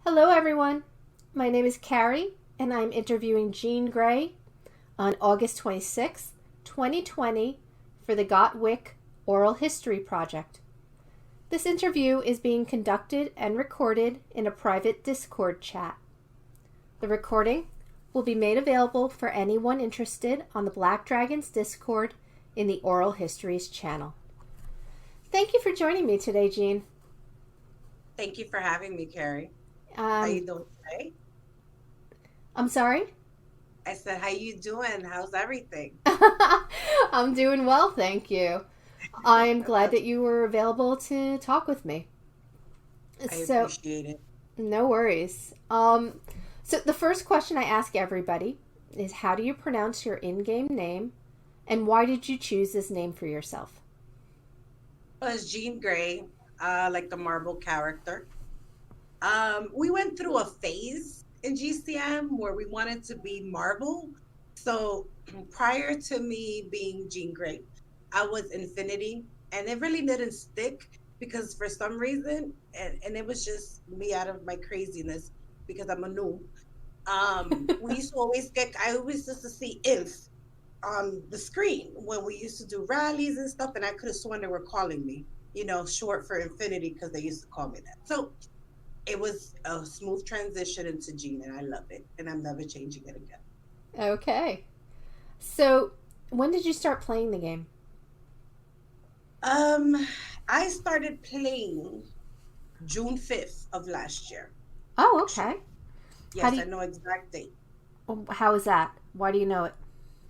Hello, everyone. My name is Carrie, and I'm interviewing Jean Grey on August 26th, 2020, for the WiC Oral History Project. This interview is being conducted and recorded in a private Discord chat. The recording will be made available for anyone interested on the Black Dragons Discord in the Oral Histories channel. Thank you for joining me today, Jean. Thank you for having me, Carrie. How Um, you doing today? I'm sorry? I said, how you doing? How's everything? I'm doing well, thank you. I'm glad That's, that you were available to talk with me. I So, appreciate it. no worries. So the first question I ask everybody is how do you pronounce your in-game name and why did you choose this name for yourself? Well, it's Jean Grey, like the Marvel character. We went through a phase in GCM where we wanted to be Marvel. So prior to me being Jean Grey, I was Infinity, and it really didn't stick because for some reason, and it was just me out of my craziness because I'm a noob. We used to always get, I always used to see Inf on the screen when we used to do rallies and stuff, and I could have sworn they were calling me, short for Infinity because they used to call me that. So it was a smooth transition into Gene, and I love it, and I'm never changing it again. Okay. So, when did you start playing the game? Um, I started playing June 5th of last year, Oh, actually. okay. How Yes, do I you, know exact date. how is that? Why do you know it?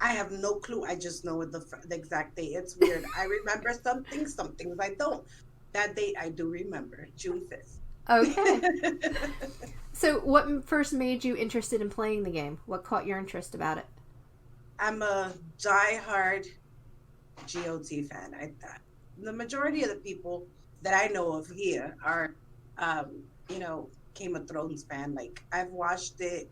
I have no clue. I just know the exact date. It's weird. I remember some things I don't. That date I do remember, June 5th. Okay. So, what first made you interested in playing the game? What caught your interest about it? I'm a diehard GOT fan. The majority of the people that I know of here are, Game of Thrones fan. Like I've watched it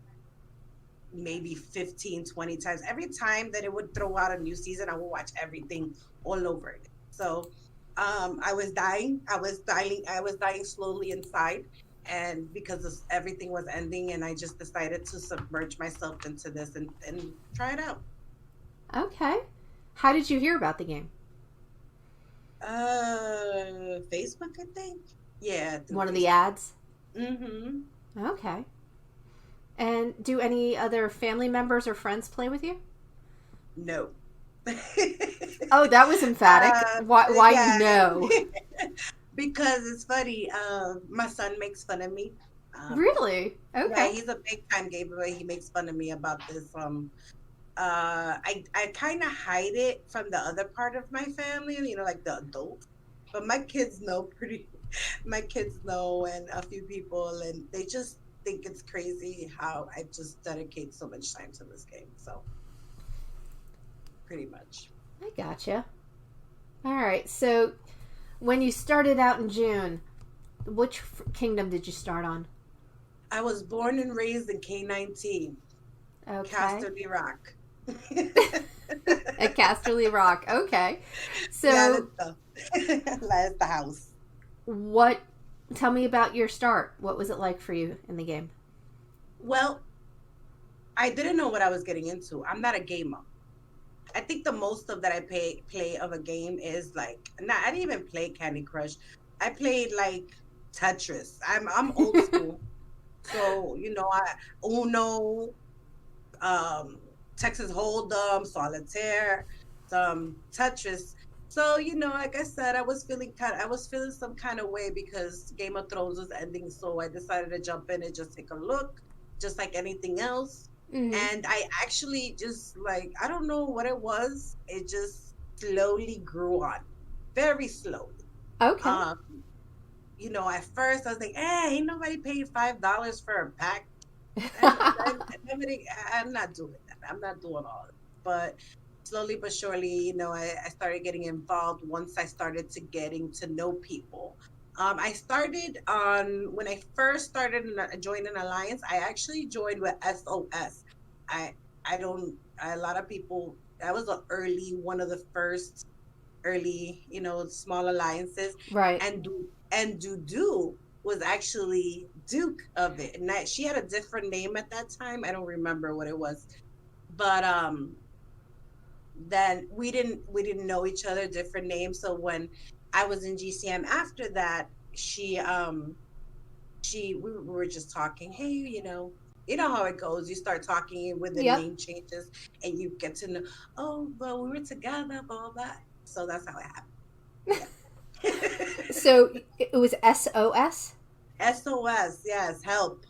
maybe 15, 20 times. Every time that it would throw out a new season, I would watch everything all over again. So I was dying. I was dying slowly inside. And because everything was ending, and I just decided to submerge myself into this and try it out. Okay. How did you hear about the game? Facebook, I think. Yeah, through One of the Facebook. ads? Mm-hmm. Okay. And do any other family members or friends play with you? No. Oh, that was emphatic. Why Yeah, no? because it's funny. My son makes fun of me. Really? Yeah, Okay. he's a big time gamer, but he makes fun of me about this. I kind of hide it from the other part of my family, like the adults. But my kids know pretty. My kids know, and a few people, and they just think it's crazy how I just dedicate so much time to this game. So pretty much. I gotcha. All right. So when you started out in June, which kingdom did you start on? I was born and raised in K19, Okay. Casterly Rock. At Casterly Rock. Okay. Yeah, So that's the house. what? Tell me about your start. What was it like for you in the game? Well, I didn't know what I was getting into. I'm not a gamer. I think the most of that I play of a game is like, not, I didn't even play Candy Crush. I played like Tetris. I'm old school. So, Uno, um, Texas Hold'em, Solitaire, some Tetris. So, like I said, I was feeling some kind of way because Game of Thrones was ending. So I decided to jump in and just take a look, just like anything else. Mm-hmm. And I actually just like, I don't know what it was. It just slowly grew on, very slowly. Okay. Um, at first I was like, hey, ain't nobody paid $5 for a pack. I'm not doing that. I'm not doing all of it. But slowly but surely, I started getting involved once I started to getting to know people. I started on when I first started joining an alliance. I actually joined with SOS. I I don't. A lot of people. That was one of the first early, small alliances, Right. and do. was actually Duke of it, and that she had a different name at that time. I don't remember what it was, but then we didn't know each other, different names. So when I was in GCM after that, we were just talking. Hey, you know how it goes. You start talking with the Yep. name changes, and you get to know. Oh, well, we were together, blah blah blah. So that's how it happened. Yeah. So it was SOS? SOS, yes, help.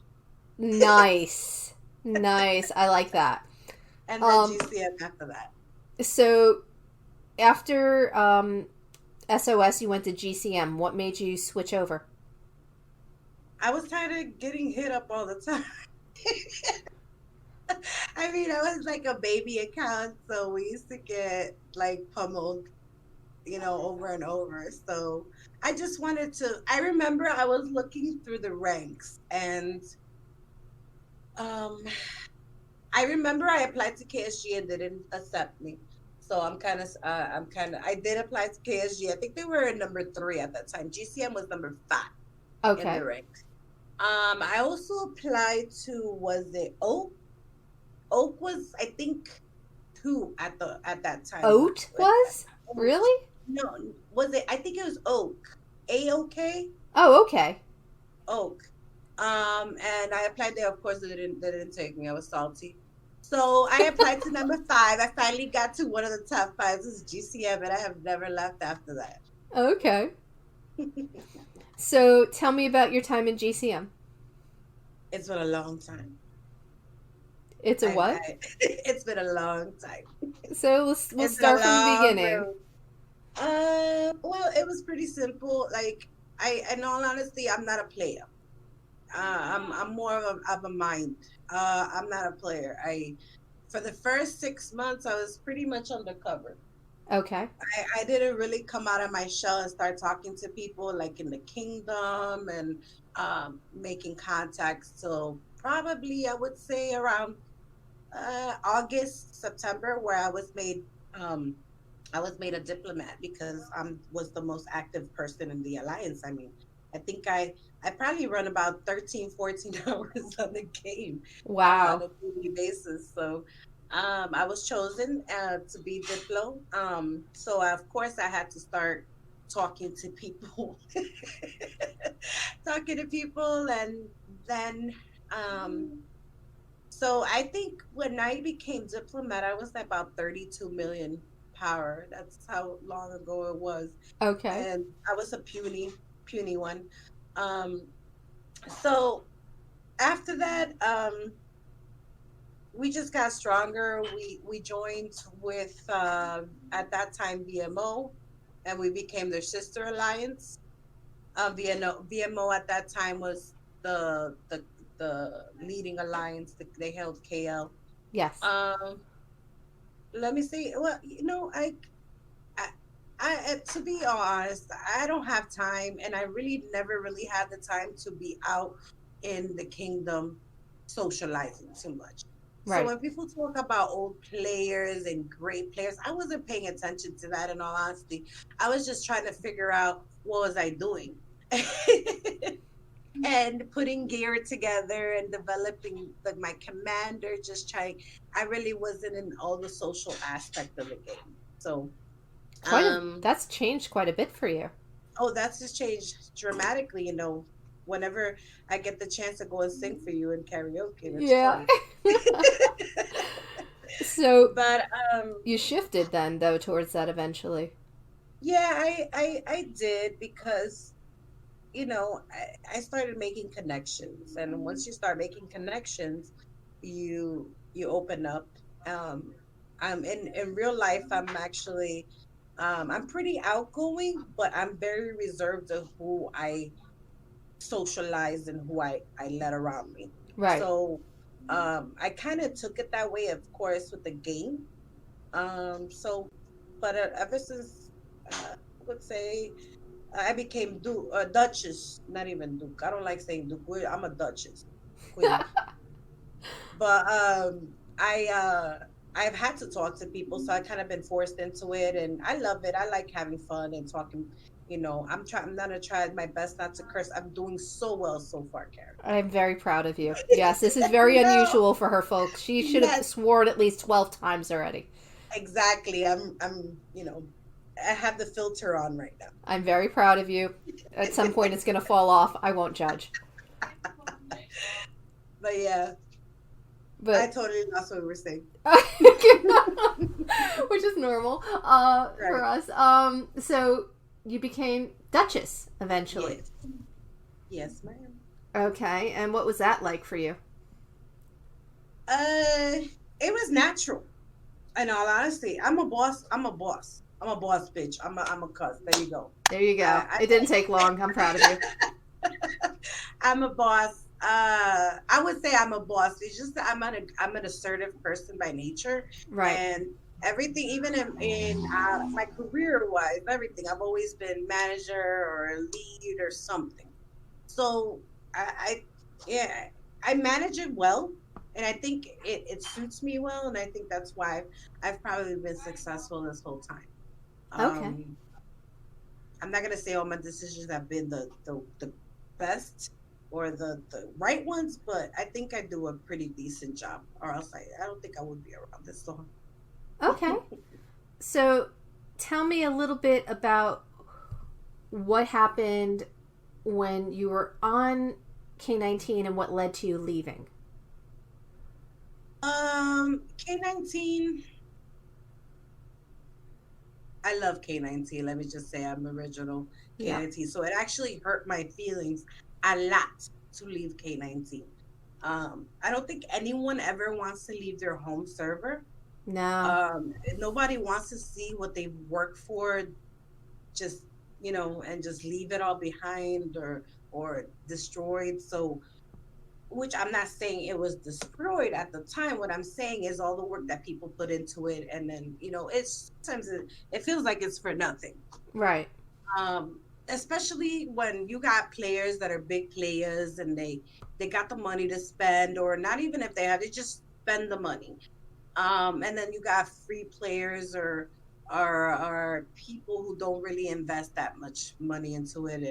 Nice. Nice. I like that. And then Um, GCM after that. so after SOS, you went to GCM. What made you switch over? I was tired of getting hit up all the time. I mean, I was like a baby account, so we used to get like pummeled, over and over. So I just wanted to. I remember I was looking through the ranks, and um, I remember I applied to KSG and they didn't accept me. So I did apply to KSG. I think they were in number 3 at that time. GCM was number 5 in the Okay. ranks. I also applied to, was it Oak? Oak was, I think, 2 at that time. Oat was? Oat. Really? No, was it? I think it was Oak. AOK? Oh, okay. Oak. And I applied there. Of course, they didn't take me. I was salty. So I applied to number 5. I finally got to one of the top 5s. This is GCM, and I have never left after that. Okay. So tell me about your time in GCM. It's been a long time. It's a what? It's been a long time. So we'll It's been a start from the long beginning. road. Well, it was pretty simple. Like, in all honesty, I'm not a player. I'm more of a mind. I'm not a player. For the first 6 months, I was pretty much undercover. Okay. I didn't really come out of my shell and start talking to people like in the kingdom and making contacts. So probably I would say around August, September, where um, I was made a diplomat because I was the most active person in the alliance. I mean, I think I probably run about 13, 14 hours on the game on Wow. a daily basis. So I was chosen to be Diplo. So of course I had to start talking to people, talking to people, and then so I think when I became diplomat, I was about 32 million power. That's how long ago it was, Okay. and I was a puny one. Um, so after that, we just got stronger. We joined with at that time VMO, and we became their sister alliance. VMO at that time was the leading alliance. They held KL. Yes. Um, Let me see. Well, I, to be honest, I don't have time, and I really never really had the time to be out in the kingdom socializing too much. So Right. when people talk about old players and great players, I wasn't paying attention to that. In all honesty, I was just trying to figure out what was I doing. And putting gear together and developing my commander, just trying. I really wasn't in all the social aspect of the game. So That's changed quite a bit for you. oh, that's just changed dramatically. Whenever I get the chance to go and sing for you in karaoke, it's Yeah. fun. So But you shifted then though towards that eventually. yeah, I did because I started making connections, and once you start making connections, you open up. Um, I'm in real life. I'm pretty outgoing, but I'm very reserved of who I socialize and who I let around me. Right. So I kind of took it that way, of course, with the game. So, but ever since I would say I became Duchess, not even Duke. I don't like saying Duke. I'm a Duchess, Queen. But I've had to talk to people, so I kind of been forced into it, and I love it. I like having fun and talking, I'm gonna try my best not to curse. I'm doing so well so far, Karen. I'm very proud of you. Yes, this is very No. unusual for her, folks. She should have Yes, sworn at least 12 times already. exactly. I have the filter on right now. I'm very proud of you. At some point, it's going to fall off. I won't judge. But yeah, I But, totally lost what we were saying. which is normal for Right. us. So you became Duchess eventually. Yes. Yes, ma'am. Okay, and what was that like for you? It was natural. In all honesty, I'm a boss. I'm a boss. I'm a boss bitch. I'm a cuss. There you go. There you go. I It didn't take long. I'm proud of you. I'm a boss. I would say I'm a boss. It's just that I'm an assertive person by nature, Right. and everything, even in my career wise, everything. I've always been manager or a lead or something. So I yeah, I manage it well, and I think it suits me well, and I think that's why I've probably been successful this whole time. Okay. Um, I'm not gonna say all my decisions have been the best or the right ones, but I think I do a pretty decent job. Or else I don't think I would be around this long. Okay. So tell me a little bit about what happened when you were on K-19 and what led to you leaving. K19. I love K19. Let me just say I'm original Yeah. K19. So it actually hurt my feelings a lot to leave K19. I don't think anyone ever wants to leave their home server. No. Nobody wants to see what they've worked for, just and just leave it all behind or destroyed. So, which I'm not saying it was destroyed at the time. What I'm saying is all the work that people put into it, and then it's sometimes it feels like it's for nothing. Right. Especially when you got players that are big players and they got the money to spend, or not even if they have, they just spend the money. And then you got free players or people who don't really invest that much money into it,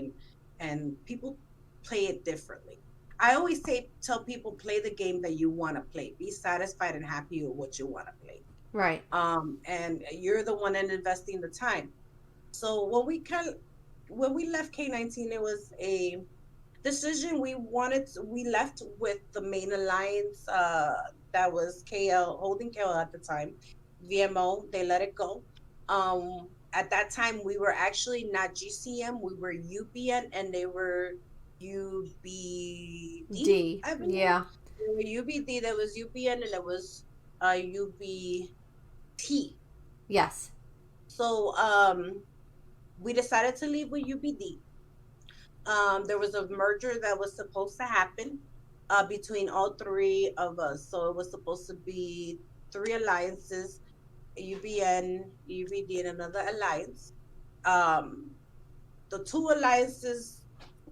and people play it differently. I always tell people, play the game that you want to play. Be satisfied and happy with what you want to play. Right. And you're the one in investing the time. So when we left K19, it was a decision. We left with the main alliance, that was KL, holding KL at the time. VMO, they let it go. At that time, we were actually not GCM, we were UBN, and they were UBD, D. I believe. Yeah. They were UBD, there was UBN, and there was UBT. Yes. So we decided to leave with UBD. There was a merger that was supposed to happen between all three of us. So it was supposed to be three alliances: UBN, UBD, and another alliance. Um, the two alliances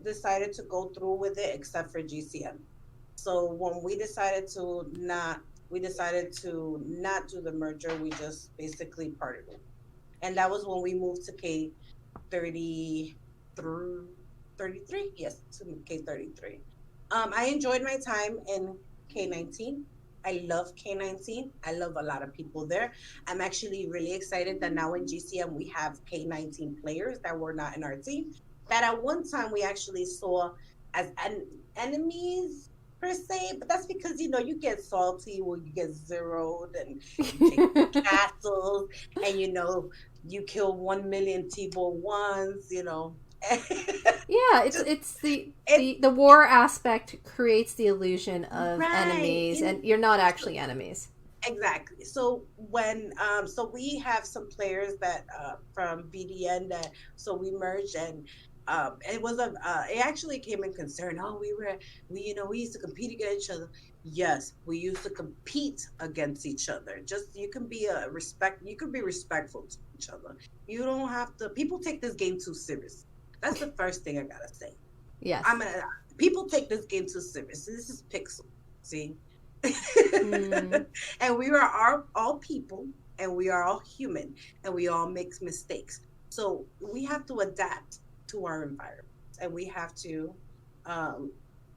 decided to go through with it, except for GCM. So when we decided to not do the merger. We just basically parted it, and that was when we moved to K 30 through 33. Yes, to K33. I enjoyed my time in K19. I love K19. I love a lot of people there. I'm actually really excited that now in GCM we have K19 players that were not in our team, that at one time we actually saw as enemies per se, but that's because you get salty when you get zeroed and you take castles, and you kill 1 million T-ball ones. Yeah, it's Just it's the, it the the war aspect creates the illusion of right. enemies, and you're not actually enemies. Exactly. So so we have some players that from BDN, that so we merged, and it actually came in concern. Oh, we used to compete against each other. Yes, we used to compete against each other. Just you can be respectful to each other. You don't have to. People take this game too serious. That's the first thing I gotta say. Yes. I'm gonna People take this game too serious. This is Pixel. See. Mm, And we are all people, and we are all human, and we all make mistakes. So we have to adapt to our environment, and we have to um,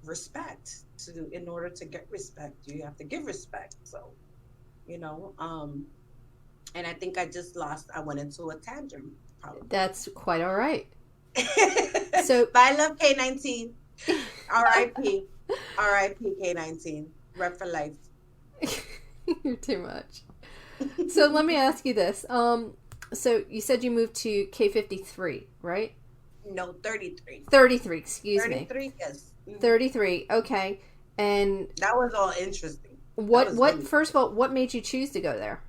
respect. To in order to get respect, you have to give respect. So you know, and I think I just lost. I went into a tantrum, probably. That's quite all right. But So, I love K19. R.I.P. R.I.P. K19. Rep for life. you're too much. So let me ask you this. So you said you moved to K53, right? No, 33. 33, excuse me. 33, yes. 33. Okay. And That was all interesting. That what was what really first of all, what made you choose to go there?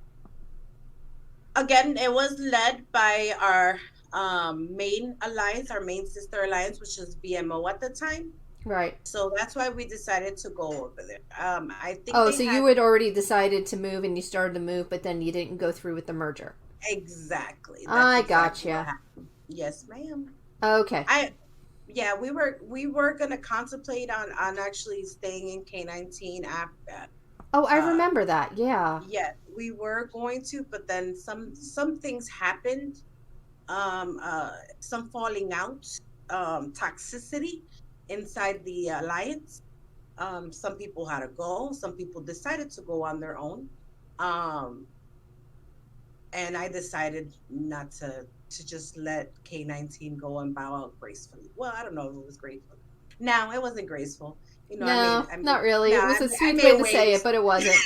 again, it was led by our main alliance, our main sister alliance, which is BMO at the time. Right. So that's why we decided to go over there. I think Oh, they so you had had already decided to move and you started to move, but then you didn't go through with the merger. exactly. That's I exactly what gotcha. happened. Yes, ma'am. Okay. I yeah, we were gonna contemplate on actually staying in K19 after. Oh, I Uh, remember that. Yeah. yeah, we were going to, but then some things happened. Um, uh, some falling out, toxicity inside the alliance. Some people had to go. Some people decided to go on their own. Um, and I decided not to just let K19 go and bow out gracefully. Well, I don't know if it was graceful. No, it wasn't graceful. You know, No, I made not really. no, It was a I sweet made way to say it, waves. but it wasn't.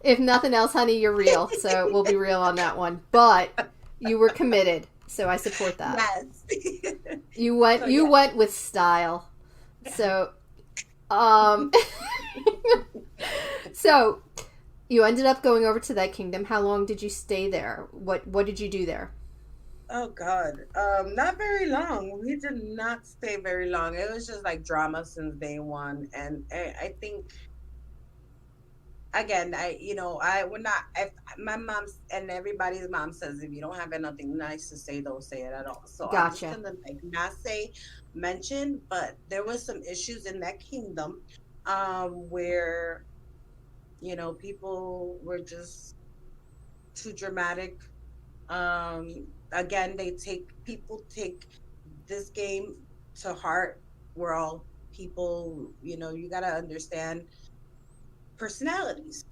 If nothing else, honey, you're real. So we'll be real on that one. But you were committed, so I support that. Yes. You went So you yeah. went with style. So um so you ended up going over to that kingdom. How long did you stay there? What did you do there? Oh God. Not very long. We did not stay very long. It was just like drama since day one. And I think again, I would not if my mom's and everybody's mom says if you don't have nothing nice to say, don't say it at all. So I'm just Gotcha. gonna like not say mention, but there was some issues in that kingdom where, people were just too dramatic. Again, people take this game to heart. We're all people, you got to understand personalities.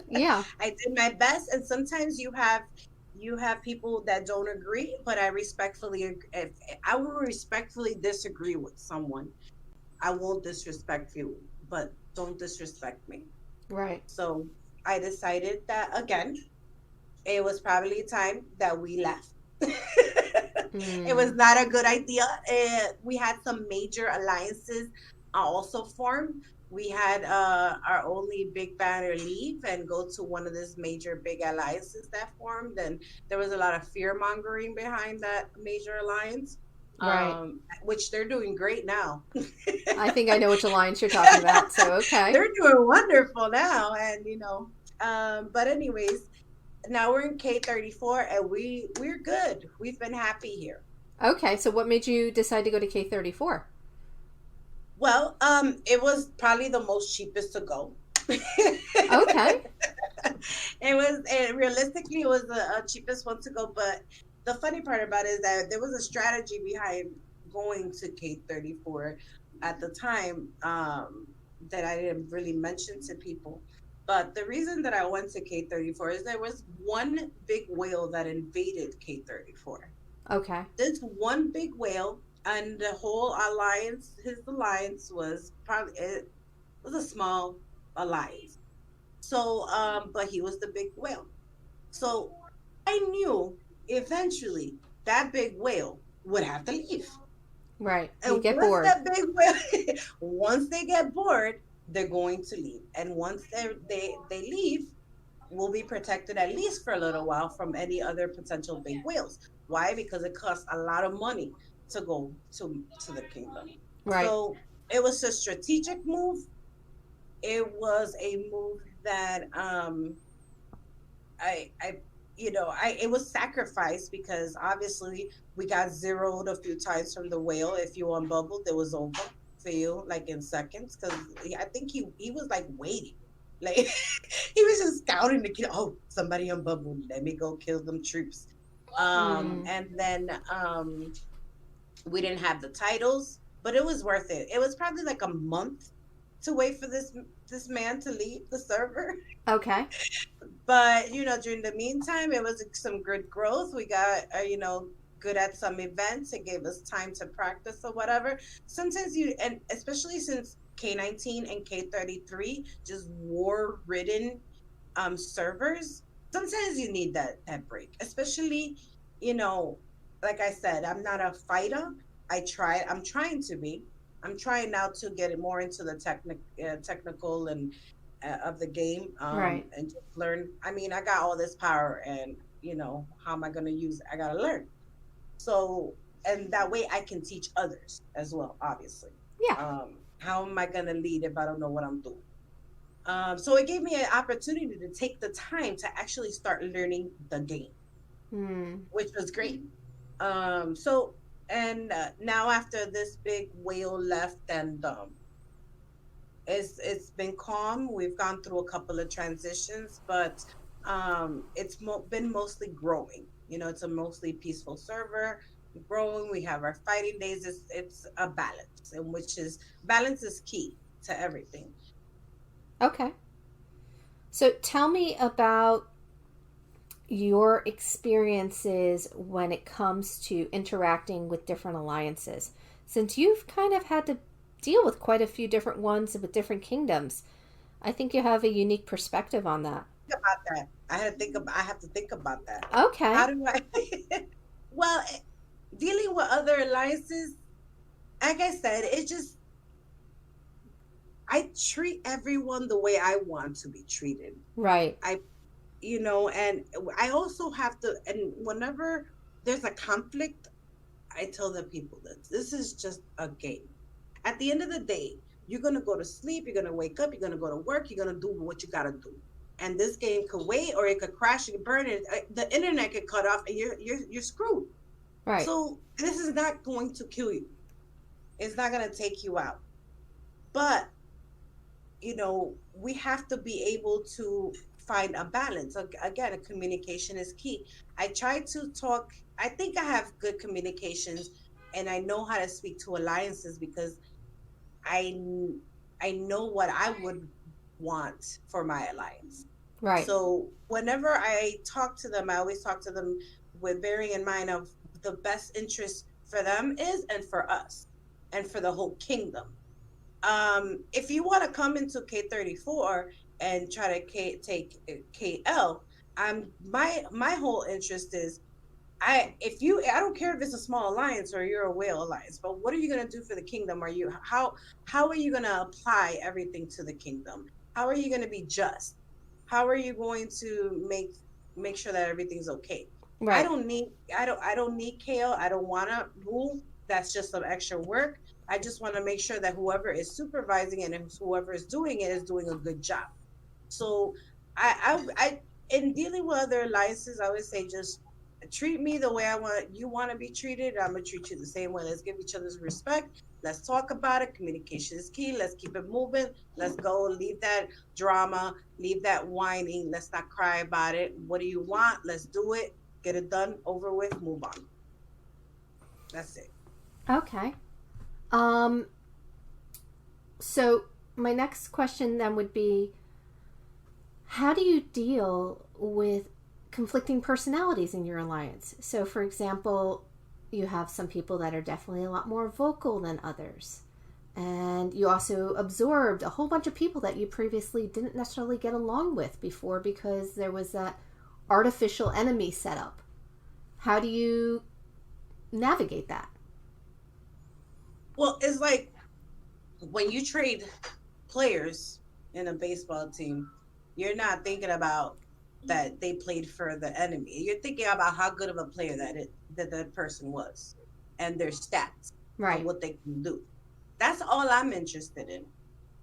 Yeah. I did my best, and sometimes you have people that don't agree, but I respectfully if I will respectfully disagree with someone, I won't disrespect you, but don't disrespect me. Right. So I decided that again, it was probably time that we left. It was Mm. not a good idea. We had some major alliances also formed. We had our only big banner leave and go to one of these major big alliances that formed, and there was a lot of fear mongering behind that major alliance, Right. which they're doing great now. I think I know which alliance you're talking about. So okay. They're doing wonderful now, and but anyways, now we're in K34 and we're good. We've been happy here. Okay. So what made you decide to go to K34? Well, it was probably the most cheapest to go. Okay. Realistically it was the cheapest one to go, but the funny part about it is that there was a strategy behind going to K34 at the time, that I didn't really mention to people. But the reason that I went to K34 is there was one big whale that invaded K34. Okay. This one big whale and the whole alliance, his alliance was probably it was a small alliance. So, but he was the big whale. So I knew eventually that big whale would have to leave. Right. You And get once bored. that big whale, once they get bored, they're going to leave. And once they leave, we'll be protected at least for a little while from any other potential big whales. Why? Because it costs a lot of money to go to the kingdom. Right. So it was a strategic move. It was a move that I I it was sacrificed because obviously we got zeroed a few times from the whale. If you unbubbled, it was over for you like in seconds because I think he was like waiting. Like he was just scouting to kill. Oh, somebody on Bubble. Let me go kill them troops. Mm. And then we didn't have the titles, but it was worth it. It was probably like a month to wait for this man to leave the server. Okay. But during the meantime, it was some good growth. We got good at some events. It gave us time to practice or whatever. Sometimes and especially since K19 and K33 just war ridden servers, sometimes you need that break. Especially, you know, like I said, I'm not a fighter. I'm trying to be. I'm trying now to get it more into the technical and of the game, Right. and just learn. I mean, I got all this power, and how am I going to use it? I got to learn. So, and that way I can teach others as well, obviously. Yeah. How am I going to lead if I don't know what I'm doing? So it gave me an opportunity to take the time to actually start learning the game, Mm. which was great. So, and now after this big whale left, and it's been calm. We've gone through a couple of transitions, but it's been mostly growing. It's a mostly peaceful server, growing. We have our fighting days. It's a balance, and which is balance is key to everything. Okay. So tell me about your experiences when it comes to interacting with different alliances. Since you've kind of had to deal with quite a few different ones with different kingdoms, I think you have a unique perspective on that. About that, I have to think about that. How Okay. do I? Well, dealing with other alliances, like I said, it's just I treat everyone the way I want to be treated. Right. I and I also have to, and whenever there's a conflict, I tell the people that this is just a game. At the end of the day, you're gonna go to sleep, you're gonna wake up, you're gonna go to work, you're gonna do what you gotta do. And this game could wait, or it could crash, it could burn, it. The internet could cut off, and you're screwed. Right. So this is not going to kill you. It's not gonna take you out. But we have to be able to find a balance. Again, a communication is key. I try to talk, I think I have good communications, and I know how to speak to alliances because I I know what I would want for my alliance. Right. So whenever I talk to them, I always talk to them with bearing in mind of the best interest for them is and for us and for the whole kingdom. If you want to come into K34 and try to take KL, my whole interest is I don't care if it's a small alliance or you're a whale alliance, but what are you going to do for the kingdom? How are you going to apply everything to the kingdom? How are you going to be just? How are you going to make sure that everything's okay? Right. I don't need KL. I don't want to rule. That's just some extra work. I just want to make sure that whoever is supervising it and whoever is doing a good job. So I in dealing with other alliances, I would say just treat me the way I want you want to be treated. I'm gonna treat you the same way. Let's give each other's respect. Let's talk about it. Communication is key. Let's keep it moving. Let's go. Leave that drama. Leave that whining. Let's not cry about it. What do you want? Let's do it. Get it done. Over with. Move on. That's it. Okay. Um, so my next question then would be, how do you deal with conflicting personalities in your alliance? So, for example, you have some people that are definitely a lot more vocal than others. And you also absorbed a whole bunch of people that you previously didn't necessarily get along with before because there was that artificial enemy set up. How do you navigate that? Well, it's like when you trade players in a baseball team, you're not thinking about that they played for the enemy. You're thinking about how good of a player that person was and their stats and Right. what they can do. That's all I'm interested in.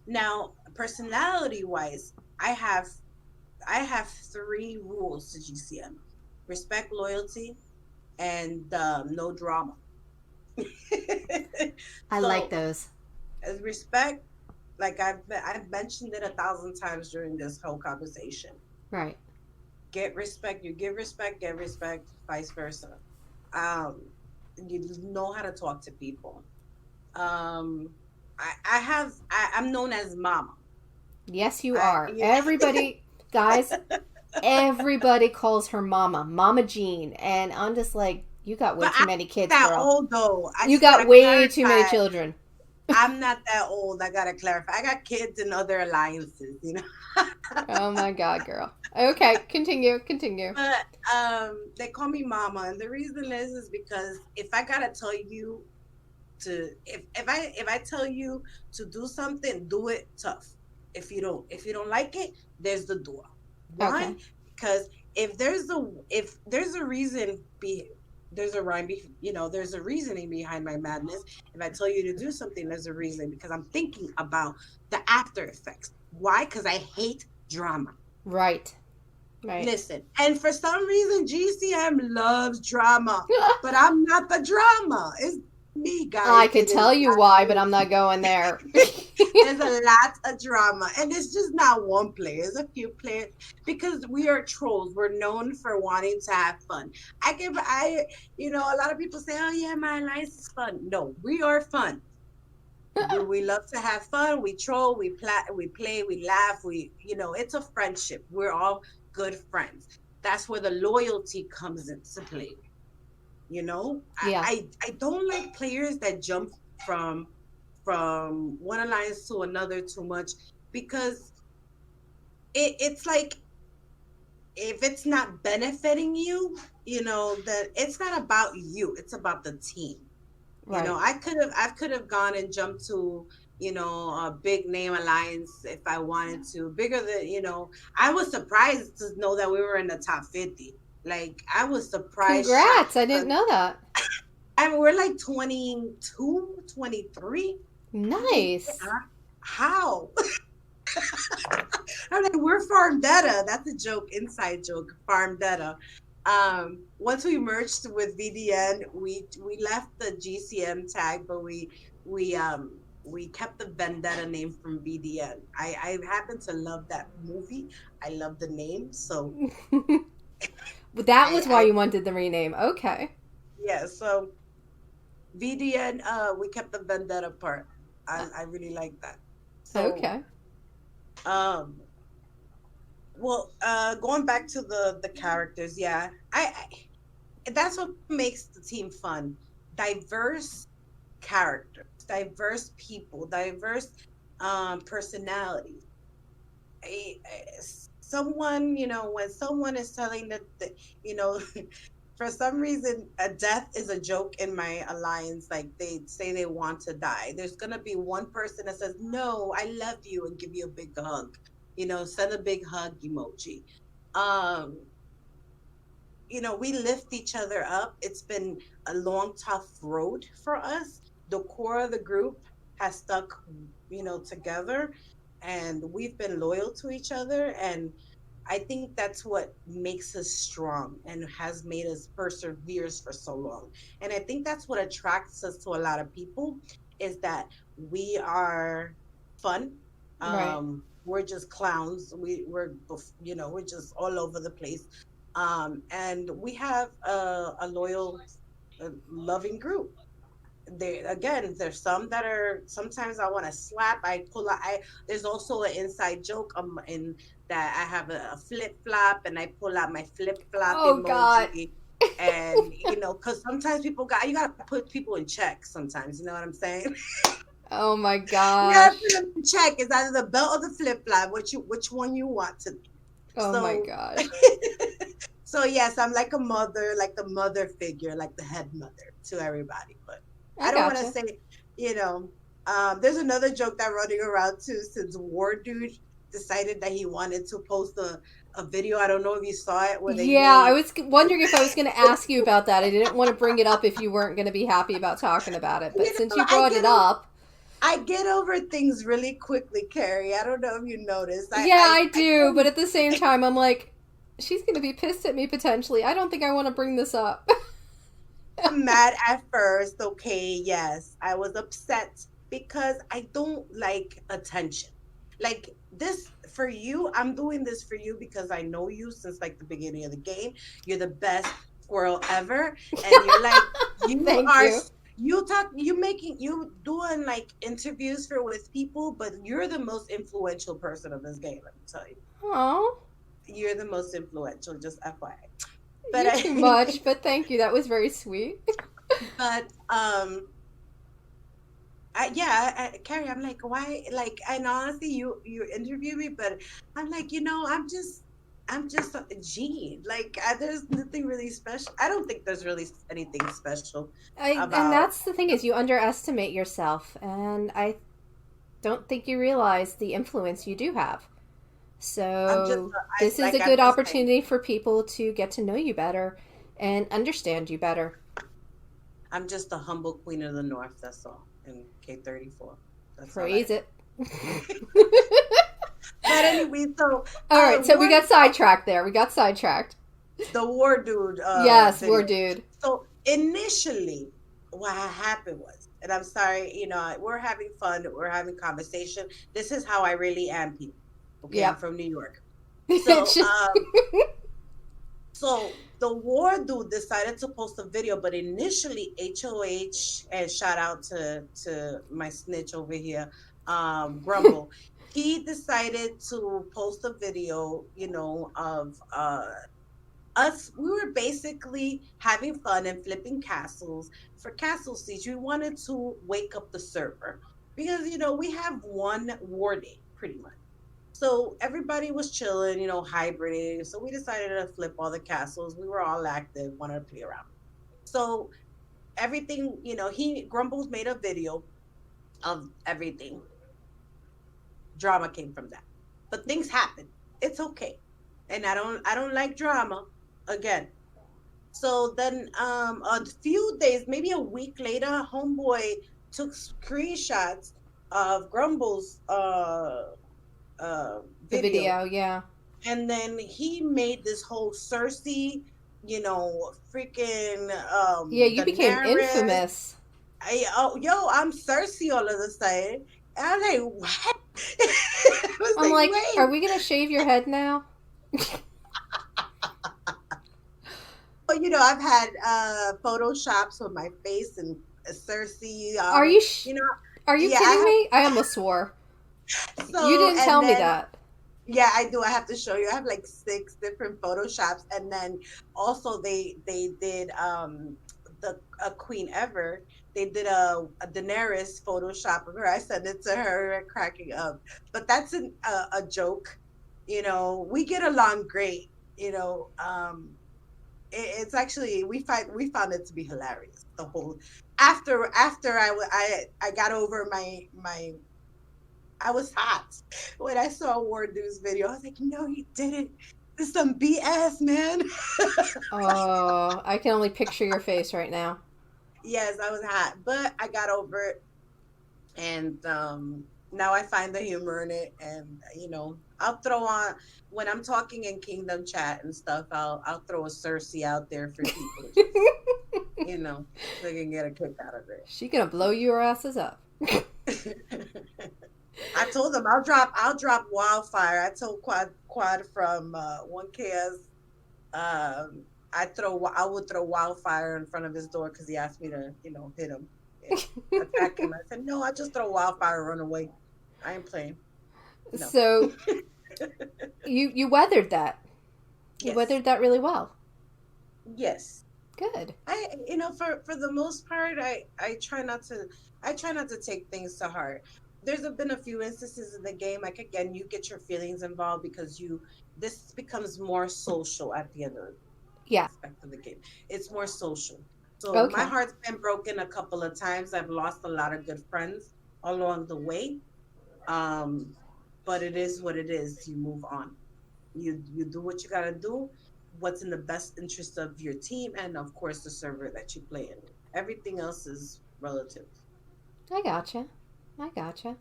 Now, personality wise, I have three rules to GCM: respect, loyalty, and no drama. I like So those. respect. Like I've mentioned it 1,000 times during this whole conversation. Right. Get respect. You give respect, get respect, vice versa. Um, you know how to talk to people. Um, I'm known as Mama. Yes, you I are. you know, Everybody, guys, everybody calls her Mama, Mama Jean, and I'm just like, you got way but too I'm many not kids, that girl. old though. I You just got gotta way too many clarify. children. I'm not that old. I gotta clarify. I got kids in other alliances, you know. Oh my god, girl. Okay, continue, continue. But they call me Mama, and the reason is because if I gotta tell you to if I tell you to do something, do it tough. If you don't like it, there's the door. Why? Okay. Because if there's a reason be there's a rhyme be, there's a reasoning behind my madness. If I tell you to do something, there's a reason because I'm thinking about the after effects. Why? Because I hate drama. Right. Right. Listen, and for some reason, GCM loves drama, but I'm not the drama. It's me, I guys. could It is tell you not why, but me. I'm not going there. There's a lot of drama, and it's just not one player. It's a few players because we are trolls. We're known for wanting to have fun. A lot of people say, "Oh yeah, my life is fun." No, we are fun. We love to have fun. We troll, we play, we laugh. It's a friendship. We're all good friends. That's where the loyalty comes into play. Yeah. I don't like players that jump from from one alliance to another too much because it's like if it's not benefiting you, that it's not about you. It's about the team. Right. I could have gone and jumped to, a big name alliance if I wanted to. Bigger than, I was surprised to know that we were in the top 50. Like I was surprised, shocked. Congrats. I didn't know that. And we're like 22, 23. I'm like, Nice. how? I'm like, we're farm data. That's a joke, inside joke, farm data. Once we merged with VDN, we left the GCM tag, but we kept the vendetta name from VDN. I happen to love that movie. I love the name, so That was why I you wanted the rename. Okay. yeah. So VDN, we kept the vendetta part. Uh, I really like that. So Okay. um well, going back to the characters, yeah, that's what makes the team fun. Diverse characters, diverse people, diverse personalities. Someone, when someone is telling that you know, for some reason, a death is a joke in my alliance. Like they say they want to die. There's gonna be one person that says, "No, I love you," and give you a big hug. Send a big hug emoji. Um, we lift each other up. It's been a long, tough road for us. The core of the group has stuck, together, and we've been loyal to each other. And I think that's what makes us strong and has made us perseveres for so long. And I think that's what attracts us to a lot of people is that we are fun. Right. We're just clowns. We're just all over the place. And we have a loyal, loving group. There's some that are sometimes I want to slap. I pull out. There's also an inside joke in that I have a flip flop and I pull out my flip flop Oh God. emoji. And because sometimes you gotta put people in check. Sometimes, you know what I'm saying? Oh my You gotta gosh. put them in check. It's either the belt or the flip flop. Which one you want to be. Oh my So gosh. So yes, I'm like a mother, like the mother figure, like the head mother to everybody. But I I don't want to gotcha. say, you know, there's another joke that running around too since War Dude decided that he wanted to post a video. I don't know if you saw it where they Yeah, I made. was wondering if I was going to ask you about that. I didn't want to bring it up if you weren't going to be happy about talking about it. But since you I brought it get over up, I get over things really quickly, Carrie. I don't know if you noticed. yeah, I I do. But at the same time, I'm like, she's going to be pissed at me potentially. I don't think I want to bring this up. I'm mad at first. Okay, yes, I was upset because I don't like attention. Like this for you, I'm doing this for you because I know you since like the beginning of the game. You're the best squirrel ever, and you're like you Thank are. you. You doing like interviews for with people, but you're the most influential person of this game. Let me tell you, Oh, you're the most influential. Just FYI. But you're too much, but thank you. That was very sweet. but Carrie, I'm like, why? Like, and honestly, you interview me, but I'm like, I'm just a Gene. Like, there's nothing really special. I don't think there's really anything special And about. that's the thing is you underestimate yourself, and I don't think you realize the influence you do have. I'm just, So I this is a like I'm good just saying. opportunity for people to get to know you better and understand you better. I'm just a humble queen of the north. That's all. In K34. That's all I Praise it. am. But anyway, so All right, so we war got sidetracked there. We got sidetracked. the war dude Yes, war video. dude. So initially, what happened was, and I'm sorry, we're having fun, we're having conversation. This is how I really am, people. Okay, I'm Yep. from New York. It's So just so the war dude decided to post a video, but initially HOH, and shout out to my snitch over here, Grumble. He decided to post a video, of us. We were basically having fun and flipping castles for castle siege. We wanted to wake up the server because we have one war day pretty much. So everybody was chilling, hibernating. So we decided to flip all the castles. We were all active, wanted to play around. So everything, he Grumbles made a video of everything. Drama came from that. But things happen. It's okay. And I don't like drama again. So then a few days, maybe a week later, homeboy took screenshots of Grumble's the video, video, yeah. and then he made this whole Cersei, freaking Yeah, you became Daenerys. infamous. I'm Cersei all of a sudden. And I'm like, what? I was I'm like, like, are wait. we gonna shave your head now? But I've had photoshops with my face and Cersei. Are you You know, are you yeah, I kidding have. me? I almost swore. You So didn't and tell me then that. yeah, I do. I have to show you. I have like six different photoshops, and then also they did the a Queen Ever. They did a Daenerys Photoshop of her. I sent it to her, cracking up. But that's a joke. We get along great. It's actually we found it to be hilarious. The whole after I got over my I was hot when I saw Ward News video. I was like, no, he didn't. This is some BS, man. Oh, I can only picture your face right now. Yes, I was hot, but I got over it, and now I find the humor in it, and I'll throw on when I'm talking in Kingdom chat and stuff. I'll throw a Cersei out there for people to just they can get a kick out of She gonna blow your asses up. it. I told them I'll drop wildfire. I told Quad from 1KS. I would throw wildfire in front of his door because he asked me to hit him and attack him. I said no, I just throw wildfire and run away. I ain't playing. No. So you weathered that. You Yes. weathered that really well. Yes. Good. For the most part, I try not to take things to heart. Been a few instances in the game, like again, you get your feelings involved because this becomes more social at the end of the Yeah. aspect of the game. It's more social. So my Okay. heart's been broken a couple of times. I've lost a lot of good friends along the way. Um, but it is what it is. You move on. You do what you gotta do. What's in the best interest of your team and of course the server that you play in. Everything else is relative. I gotcha. I gotcha.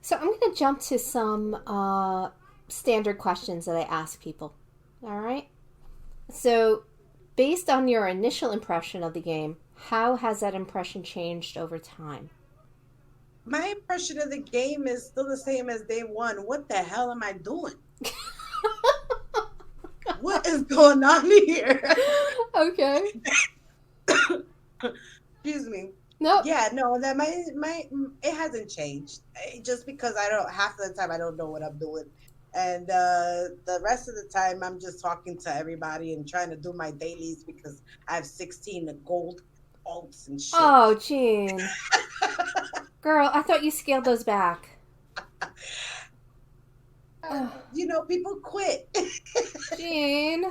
So I'm gonna jump to some standard questions that I ask people. All right. So, based on your initial impression of the game, how has that impression changed over time? my impression of the game is still the same as day one. What the hell am I doing? What is going on here? Okay. Excuse me. Nope. Yeah, no, that my it hasn't changed. Just because I don't half of the time I don't know what I'm doing, and the rest of the time I'm just talking to everybody and trying to do my dailies because I have 16 gold alts and shit. Oh, Jean. Girl, I thought you scaled those back. Oh, People quit. Jean.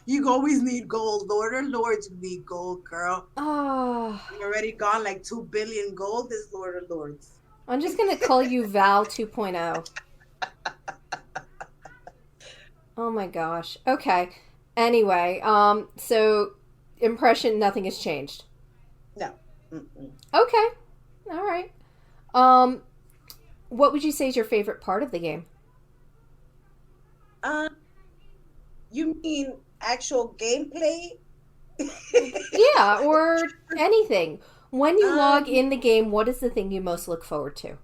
You always need gold. Lord or lords, you need gold, girl. Oh. I'm already gone like 2 billion gold. This Lord or lords. I'm just going to call you Val 2.0. Oh my gosh. Okay. Anyway, so impression, nothing has changed. No. Mm-mm. Okay. All right. Um, what would you say is your favorite part of the game? Um, you mean actual gameplay? Yeah, or anything. When you log um, in the game, what is the thing you most look forward to?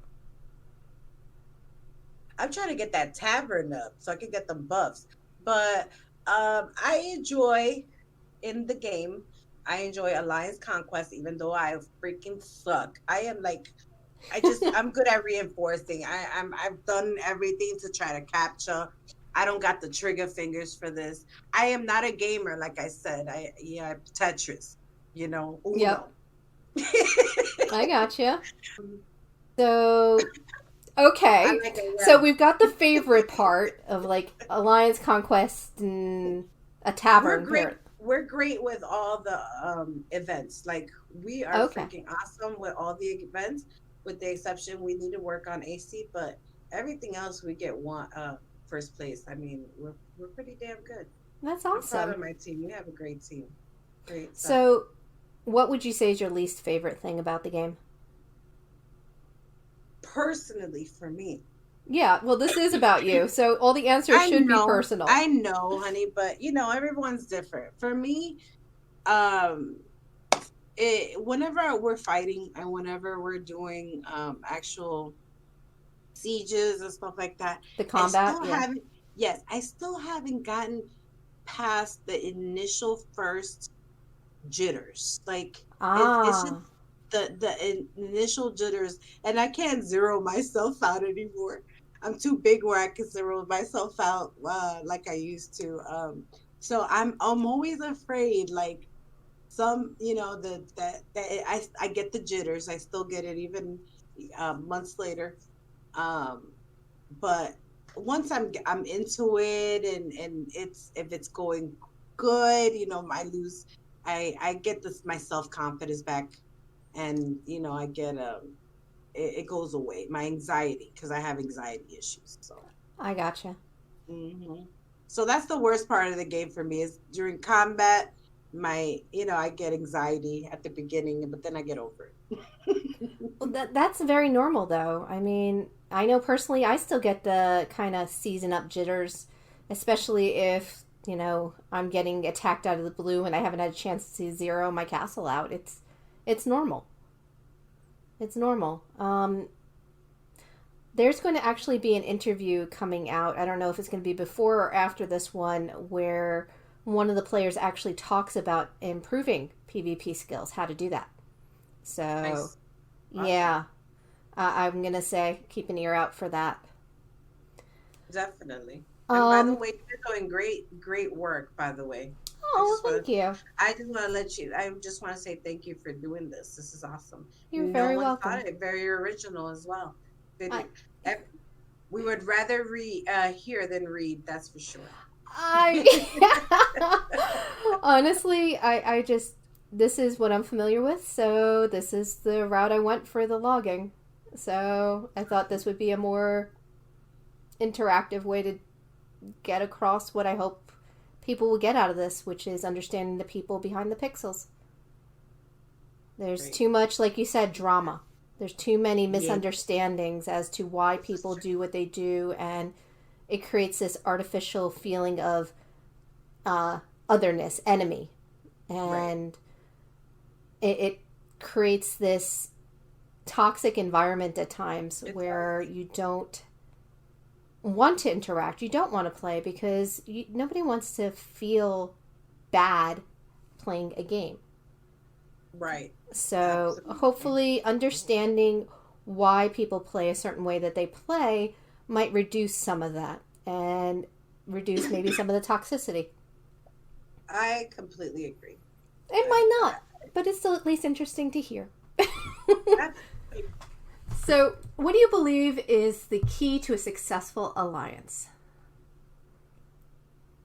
I'm trying to get that tavern up so I can get them buffs. But I enjoy in the game. I enjoy Alliance Conquest, even though I freaking suck. I am like, I'm good at reinforcing. I've done everything to try to capture. I don't got the trigger fingers for this. I am not a gamer, like I said. Tetris, Yep, Uno. I gotcha. So, I okay. like it So well. we've got the favorite part of like Alliance Conquest and a We're tavern great. here. We're great with all the events. Like we are Okay. freaking awesome with all the events, with the exception we need to work on AC, but everything else we get one first place. I mean, we're pretty damn good. That's I'm proud awesome. of my team. We have a great team. Great stuff. So, what would you say is your least favorite thing about the game? Personally, for me, Yeah, well, this is about you, so all the answers should be personal. I know, honey, but everyone's different. For me, um, whenever we're fighting and whenever we're doing actual sieges and stuff like that, The I combat, still yeah. haven't. Yes, I still haven't gotten past the initial first jitters. Like it's just Ah, the initial jitters, and I can't zero myself out anymore. I'm too big where I can zero myself out like I used to. So I'm always afraid. Like some, that I get the jitters. I still get it even months later. Um, but once I'm into it, and it's if it's going good, I lose. I get this my self confidence back, and I get it goes away, my anxiety, because I have anxiety issues. I gotcha. Hmm so that's the worst part of the game for me is during combat. I get anxiety at the beginning, but then I get over it. Well, that's very normal, though. I mean, I know personally, I still get the kind of season up jitters, especially if I'm getting attacked out of the blue and I haven't had a chance to zero my castle out. It's normal. It's normal. There's going to actually be an interview coming out. I don't know if it's going to be before or after this one, where one of the players actually talks about improving PvP skills, how to do that. So, Nice. Awesome. yeah, I'm going to say keep an ear out for that. Definitely. And by the Um, way, you're doing great work, by the way. I oh, just want thank to you. I just want to say thank you for doing this. This is awesome. You're No very one welcome. thought it. Very original as well. I, Didn't ev- we would rather hear than read, that's for sure. I honestly, I just this is what I'm familiar with, so this is the route I went for the logging. So I thought this would be a more interactive way to get across what I hope people will get out of this, which is understanding the people behind the pixels. There's Great. too much, like you said, drama. There's too many Yeah, misunderstandings as to why this is people true. do what they do, and it creates this artificial feeling of otherness, enemy, Right. and it creates this. toxic environment at times It where does. you don't want to interact, you don't want to play because nobody wants to feel bad playing a game. Right. So Absolutely. hopefully, understanding why people play a certain way that they play might reduce some of that and reduce maybe some of the toxicity. I completely agree. It I, might not, but it's still at least interesting to hear. absolutely. So, what do you believe is the key to a successful alliance?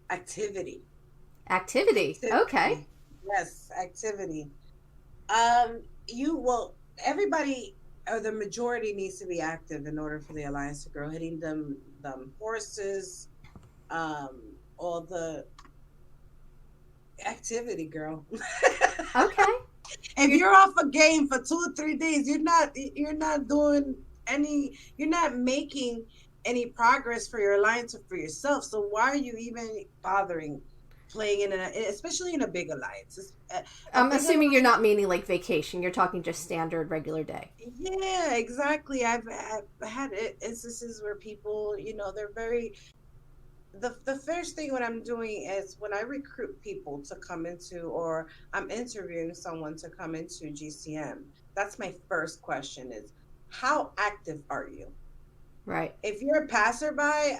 Activity. Activity. Okay. Activity. Yes, activity. You well, everybody or the majority needs to be active in order for the alliance to grow. Hitting them horses, all the activity, girl. Okay. If You're you're off a game for 2 or 3 days, you're not doing any. You're not making any progress for your alliance or for yourself. So why are you even bothering playing especially in a big alliance? A I'm big assuming you're alliance. not meaning like vacation. You're talking just standard regular day. Yeah, exactly. I've had instances where people, they're very the first thing what I'm doing is when I recruit people to come into or I'm interviewing someone to come into GCM, that's my first question is how active are you? Right. If you're a passerby,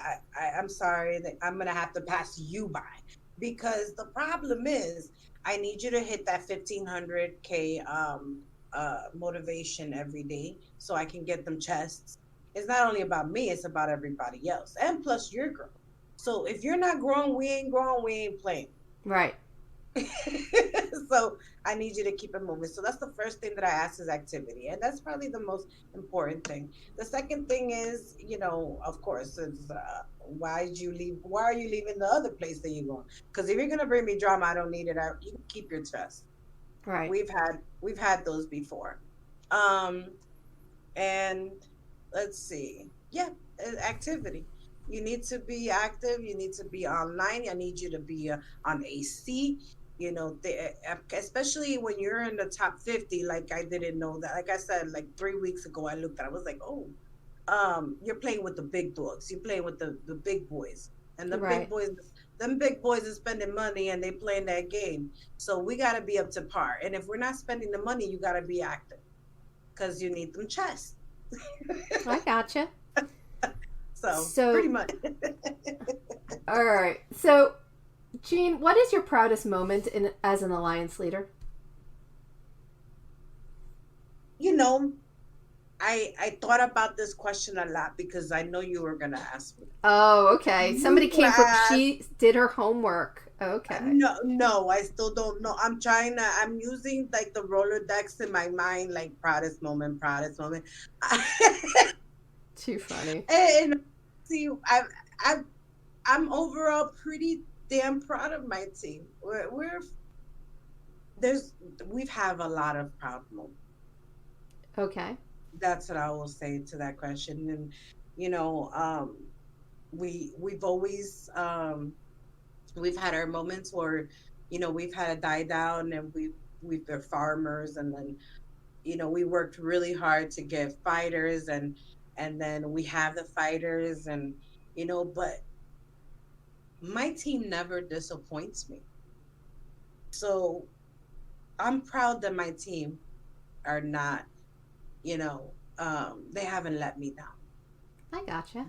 I'm sorry that I'm gonna have to pass you by because the problem is I need you to hit that 1500K motivation every day so I can get them chests. It's not only about me, it's about everybody else. And plus you're growing. So if you're not growing, we ain't growing, we ain't playing. Right. So I need you to keep it moving. So that's the first thing that I ask is activity. And that's probably the most important thing. The second thing is, of course, is why did you leave? Why are you leaving the other place that you're going? Because if you're gonna bring me drama, I don't need it. You can keep your trust. Right. We've had those before. Um, and let's see. Yeah, activity. You need to be active. You need to be online. I need you to be on AC. Especially when you're in the top 50. Like I didn't know that. Like I said, like 3 weeks ago, I looked at. I was like, oh, you're playing with the big dogs. You're playing with the big boys, and the big Right. boys. Them big boys are spending money and they playing that game. So we got to be up to par. And if we're not spending the money, you got to be active because you need them chests. I gotcha. So pretty So, much, all right. So, Jean, what is your proudest moment in as an alliance leader? you know, I thought about this question a lot because I know you were gonna ask me. Oh, okay. Somebody You came for. asked. She did her homework. Okay. No, no, I still don't know. I'm using like the Rolodex in my mind, like proudest moment, proudest moment. Too funny. And see, I've, I'm overall pretty damn proud of my team. There's, we've have a lot of proud moments. Okay. That's what I will say to that question. And you know, we've always we've had our moments where we've had a die down and we've been farmers and then we worked really hard to get fighters and then we have the fighters and but my team never disappoints me. So I'm proud that my team are not, they haven't let me down. I gotcha.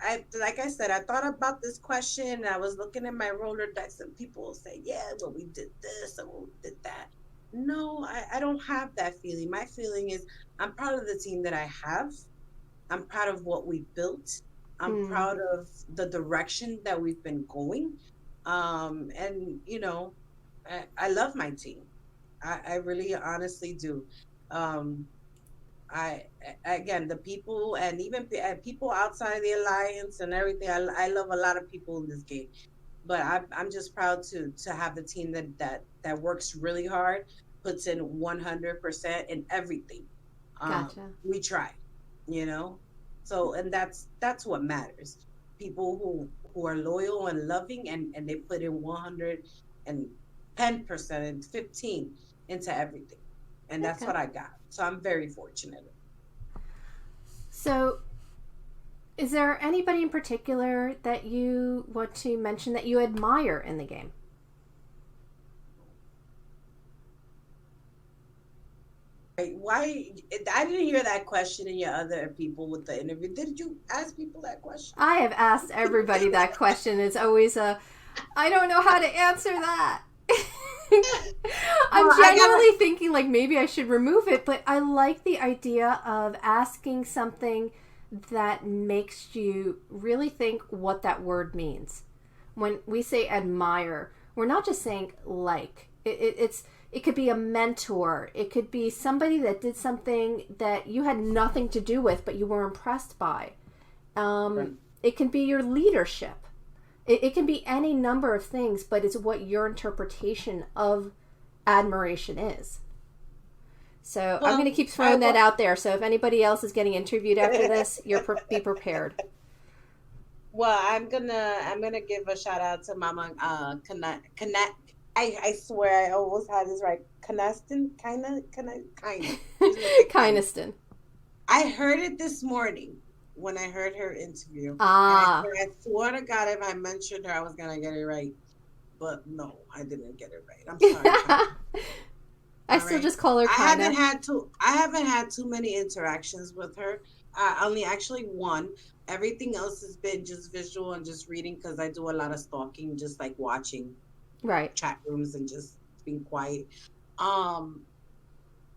I like I said, I thought about this question and I was looking at my Rolodex and people will say, yeah, well, we did this and we did that. No, I don't have that feeling. My feeling is I'm proud of the team that I have. I'm proud of what we built. I'm Hmm. proud of the direction that we've been going. And I love my team. I really honestly do. Um, again, the people and even people outside the alliance and everything. I love a lot of people in this game, but I'm just proud to have the team that works really hard, puts in 100% in everything. Gotcha. We try, you know, and that's what matters. People who are loyal and loving and they put in 110% and 15 into everything. And that's Okay. what I got. So I'm very fortunate. So, is there anybody in particular that you want to mention that you admire in the game? Right, why? I didn't hear that question in your other people with the interview. Did you ask people that question? I have asked everybody that question. It's always I don't know how to answer that. Well, I'm I gotta. genuinely thinking like maybe I should remove it, but I like the idea of asking something that makes you really think what that word means. When we say admire, we're not just saying like. It could be a mentor. It could be somebody that did something that you had nothing to do with, but you were impressed by. It can be your leadership. It can be any number of things, but it's what your interpretation of admiration is. So I'm going to Well, keep I throwing that will. out there. So if anybody else is getting interviewed after this, be prepared. Well, I'm gonna give a shout out to Mama Connect. I swear I almost had this right. Canestin, kinda. She's gonna say kinda. Kyneston. I heard it this morning when I heard her interview, and Ah. I swore to God if I mentioned her, I was gonna get it right. But no, I didn't get it right. I'm sorry, China. I All still right. just call her kinda. I haven't had too many interactions with her. Only actually one. Everything else has been just visual and just reading because I do a lot of stalking, just like watching Right. chat rooms and just being quiet. Um,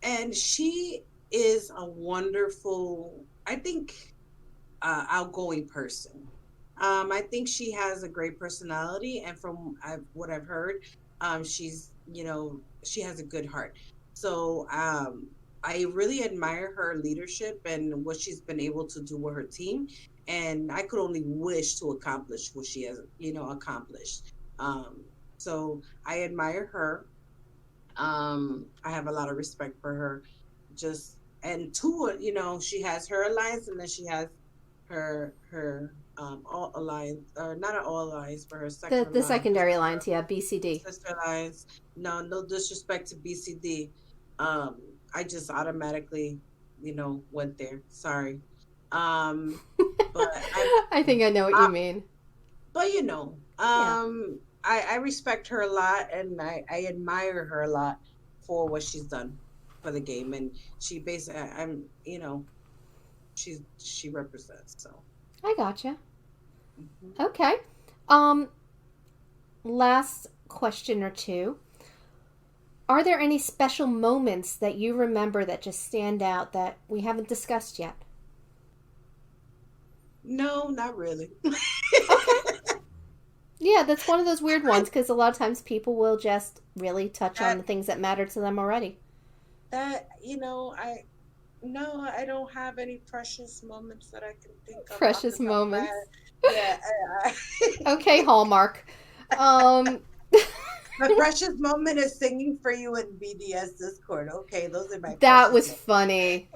and she is a wonderful, I think, outgoing person. I think she has a great personality, and from what I've heard, she's she has a good heart. So I really admire her leadership and what she's been able to do with her team, and I could only wish to accomplish what she has accomplished. Um, so I admire her. I have a lot of respect for her. Just and two, she has her alliance, and then she has her all alliance, or not an all alliance, but her second The alliance, secondary lines, yeah, BCD. sister alliance. No, no disrespect to BCD. I just automatically, went there. Sorry. But I think I know what you I, mean. but Yeah. I respect her a lot, and I admire her a lot for what she's done for the game, and she basically, she represents. So, I gotcha. mhm. Okay. Um, Last question or two. Are there any special moments that you remember that just stand out that we haven't discussed yet? No, not really. Okay. Yeah, that's one of those weird ones because a lot of times people will just really touch on the that things that matter to them already. that I no, I don't have any precious moments that I can think of off the Precious top of my moments. head. Yeah, Okay, Hallmark. Um, my precious moment is singing for you in BDS Discord. Okay, those are my that precious was moments. funny.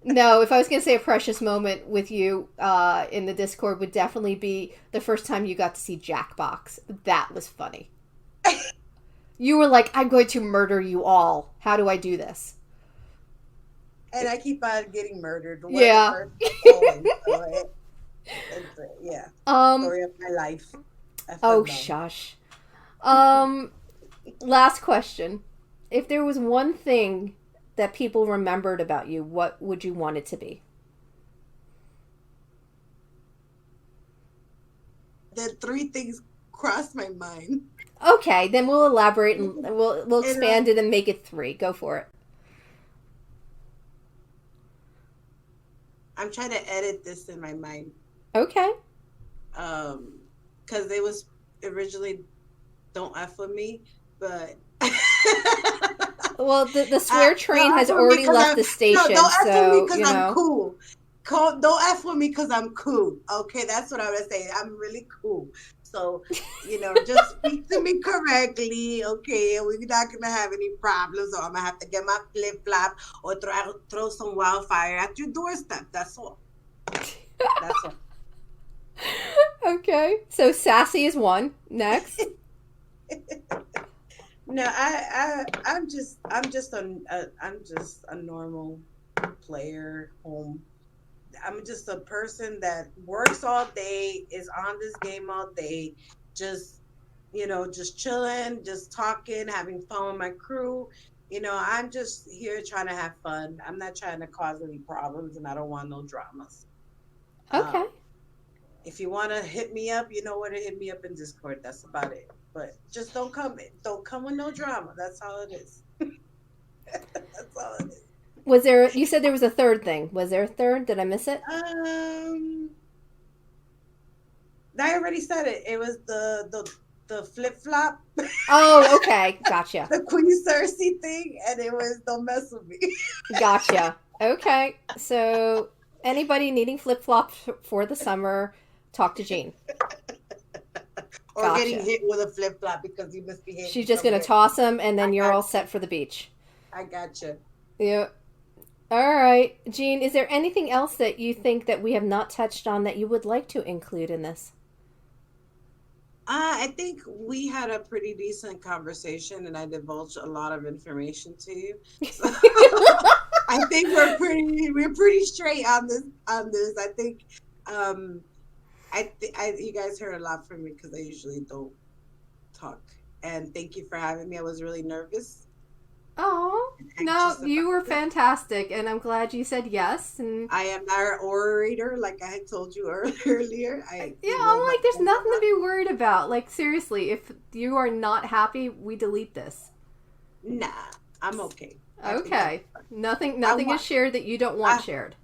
No, if I was going to say a precious moment with you in the Discord would definitely be the first time you got to see Jackbox. That was funny. You were like, I'm going to murder you all. How do I do this? And I keep on getting murdered one of the Yeah. first always. So yeah, um, story of my life. oh, FML. shush. Um, Last question. If there was one thing that people remembered about you, what would you want it to be? Then three things crossed my mind. Okay, then we'll elaborate and we'll And expand it and make it three. Go for it. I'm trying to edit this in my mind. Okay. Because it was originally "Don't F with me," but Well, the swear train don't F has with me already because left I'm the no, station, don't F with me so because I'm cool. Don't F with me because I'm cool. Okay, that's what I was saying. I'm really cool. So, just speak to me correctly. Okay, we're not gonna have any problems, or I'm gonna have to get my flip flop or throw some wildfire at your doorstep. That's all. That's all. Okay. So sassy is one. Next. No, I'm just a normal player home. I'm just a person that works all day, is on this game all day, just just chilling, just talking, having fun with my crew. I'm just here trying to have fun. I'm not trying to cause any problems, and I don't want no dramas. Okay. Um, if you want to hit me up, you know where to hit me up in Discord. That's about it. But just don't come with no drama. That's all it is. That's all it is. Was there, you said there was a third thing. Was there a third? Did I miss it? Um, I already said it. It was the flip flop, Oh, okay. Gotcha. the Queen Cersei thing, and it was don't mess with me. Gotcha. Okay. So, anybody needing flip flops for the summer, talk to Jean. Or getting Gotcha. hit with a flip flop because you She's misbehaved just going to somewhere. toss them and then I you're got all set for the beach. I gotcha. Yeah. All right. Jean, is there anything else that you think that we have not touched on that you would like to include in this? I think we had a pretty decent conversation, and I divulged a lot of information to you. So I think we're pretty straight on this. I think you guys heard a lot from me because I usually don't talk. And thank you for having me. I was really nervous Oh, and no, anxious you about were this. fantastic, and I'm glad you said yes. And I am not an orator, like I had told you earlier. I yeah, I'm roll my like, there's tongue a nothing to lot. be worried about. Like, seriously, if you are not happy, we delete this. Nah, I'm okay. I think I'm Okay. fine. I Nothing is want. shared that you don't want I shared.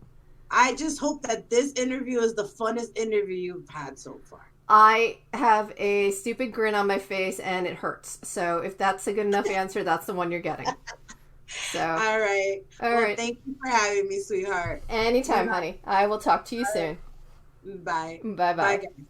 I just hope that this interview is the funnest interview you've had so far. I have a stupid grin on my face and it hurts. So if that's a good enough answer, that's the one you're getting. So, All right. all Well, right. thank you for having me, sweetheart. Anytime, honey. I will talk to you All soon. right. Bye. Bye Bye, bye. guys.